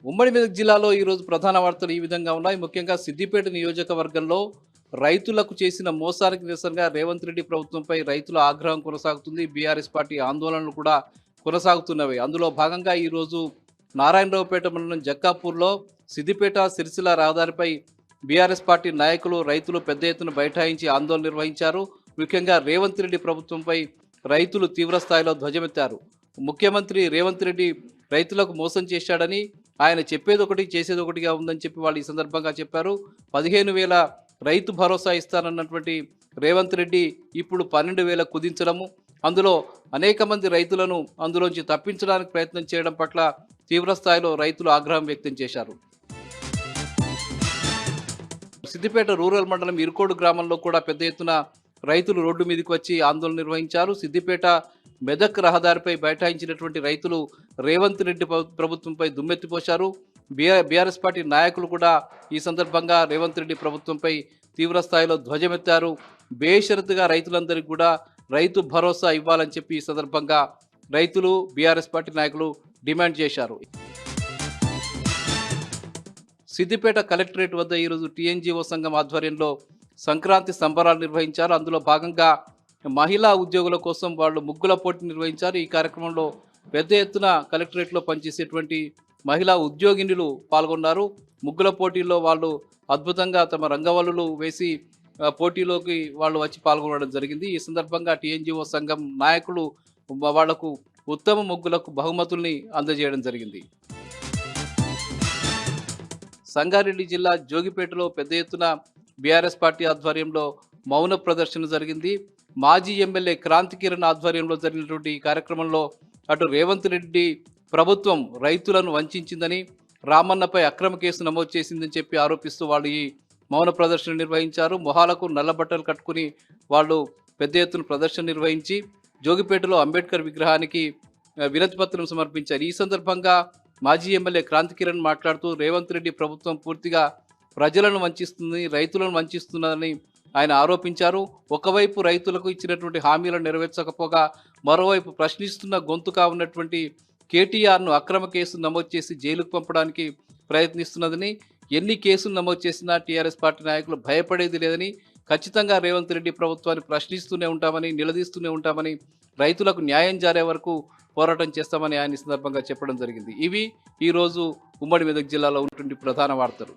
ఉమ్మడి మెదక్ జిల్లాలో ఈరోజు ప్రధాన వార్తలు ఈ విధంగా ఉన్నాయి. ముఖ్యంగా సిద్దిపేట నియోజకవర్గంలో రైతులకు చేసిన మోసానికి నిరసనగా రేవంత్ రెడ్డి ప్రభుత్వంపై రైతుల ఆగ్రహం కొనసాగుతుంది. బీఆర్ఎస్ పార్టీ ఆందోళనలు కూడా కొనసాగుతున్నవి. అందులో భాగంగా ఈరోజు నారాయణరావుపేట మండలం జక్కాపూర్లో సిద్దిపేట సిరిసిల్ల రహదారిపై బీఆర్ఎస్ పార్టీ నాయకులు రైతులు పెద్ద ఎత్తున బైఠాయించి ఆందోళన నిర్వహించారు. ముఖ్యంగా రేవంత్ రెడ్డి ప్రభుత్వంపై రైతులు తీవ్రస్థాయిలో ధ్వజమెత్తారు. ముఖ్యమంత్రి రేవంత్ రెడ్డి రైతులకు మోసం చేశాడని, ఆయన చెప్పేది ఒకటి చేసేది ఒకటిగా ఉందని చెప్పి వాళ్ళు ఈ సందర్భంగా చెప్పారు. 15,000 రైతు భరోసా ఇస్తానన్నటువంటి రేవంత్ రెడ్డి ఇప్పుడు 12,000 కుదించడము, అందులో అనేక మంది రైతులను అందులోంచి తప్పించడానికి ప్రయత్నం చేయడం పట్ల తీవ్రస్థాయిలో రైతులు ఆగ్రహం వ్యక్తం చేశారు. సిద్దిపేట రూరల్ మండలం ఇరుకోడు గ్రామంలో కూడా పెద్ద ఎత్తున రైతులు రోడ్డు మీదకి వచ్చి ఆందోళన నిర్వహించారు. సిద్దిపేట మెదక్ రహదారిపై బైఠాయించినటువంటి రైతులు రేవంత్ రెడ్డి ప్రభుత్వంపై దుమ్మెత్తిపోశారు. బీఆర్ఎస్ పార్టీ నాయకులు కూడా ఈ సందర్భంగా రేవంత్ రెడ్డి ప్రభుత్వంపై తీవ్ర స్థాయిలో ధ్వజమెత్తారు. బేషరతుగా రైతులందరికీ కూడా రైతు భరోసా ఇవ్వాలని చెప్పి ఈ సందర్భంగా రైతులు బీఆర్ఎస్ పార్టీ నాయకులు డిమాండ్ చేశారు. సిద్దిపేట కలెక్టరేట్ వద్ద ఈరోజు టీఎన్జీఓ సంఘం ఆధ్వర్యంలో సంక్రాంతి సంబరాలు నిర్వహించారు. అందులో భాగంగా మహిళా ఉద్యోగుల కోసం వాళ్ళు ముగ్గుల పోటీ నిర్వహించారు. ఈ కార్యక్రమంలో పెద్ద ఎత్తున కలెక్టరేట్లో పనిచేసేటువంటి మహిళా ఉద్యోగినులు పాల్గొన్నారు. ముగ్గుల పోటీల్లో వాళ్ళు అద్భుతంగా తమ రంగవల్లులు వేసి పోటీలోకి వాళ్ళు వచ్చి పాల్గొనడం జరిగింది. ఈ సందర్భంగా టీఎన్జీఓ సంఘం నాయకులు వాళ్లకు ఉత్తమ ముగ్గులకు బహుమతుల్ని అందజేయడం జరిగింది. సంగారెడ్డి జిల్లా జోగిపేటలో పెద్ద ఎత్తున బీఆర్ఎస్ పార్టీ ఆధ్వర్యంలో మౌన ప్రదర్శన జరిగింది. మాజీ ఎమ్మెల్యే క్రాంతి కిరణ్ ఆధ్వర్యంలో జరిగినటువంటి ఈ కార్యక్రమంలో అటు రేవంత్ రెడ్డి ప్రభుత్వం రైతులను వంచిందని, రామన్నపై అక్రమ కేసు నమోదు చేసిందని చెప్పి ఆరోపిస్తూ వాళ్ళు ఈ మౌన ప్రదర్శన నిర్వహించారు. మొహాలకు నల్ల బట్టలు కట్టుకుని వాళ్ళు పెద్ద ఎత్తున ప్రదర్శన నిర్వహించి జోగిపేటలో అంబేద్కర్ విగ్రహానికి వినతి పత్రం సమర్పించారు. ఈ సందర్భంగా మాజీ ఎమ్మెల్యే క్రాంతి కిరణ్ మాట్లాడుతూ రేవంత్ రెడ్డి ప్రభుత్వం పూర్తిగా ప్రజలను వంచిస్తుంది, రైతులను వంచిస్తున్నదని ఆయన ఆరోపించారు. ఒకవైపు రైతులకు ఇచ్చినటువంటి హామీలను నెరవేర్చకపోగా మరోవైపు ప్రశ్నిస్తున్న గొంతుగా ఉన్నటువంటి కేటీఆర్ను అక్రమ కేసు నమోదు చేసి జైలుకు పంపడానికి ప్రయత్నిస్తున్నదని, ఎన్ని కేసులు నమోదు చేసినా టీఆర్ఎస్ పార్టీ నాయకులు భయపడేది లేదని, ఖచ్చితంగా రేవంత్ రెడ్డి ప్రభుత్వాన్ని ప్రశ్నిస్తూనే ఉంటామని, నిలదీస్తూనే ఉంటామని, రైతులకు న్యాయం జారే వరకు పోరాటం చేస్తామని ఆయన ఈ సందర్భంగా చెప్పడం జరిగింది. ఇవి ఈరోజు ఉమ్మడి మెదక్ జిల్లాలో ఉన్నటువంటి ప్రధాన వార్తలు.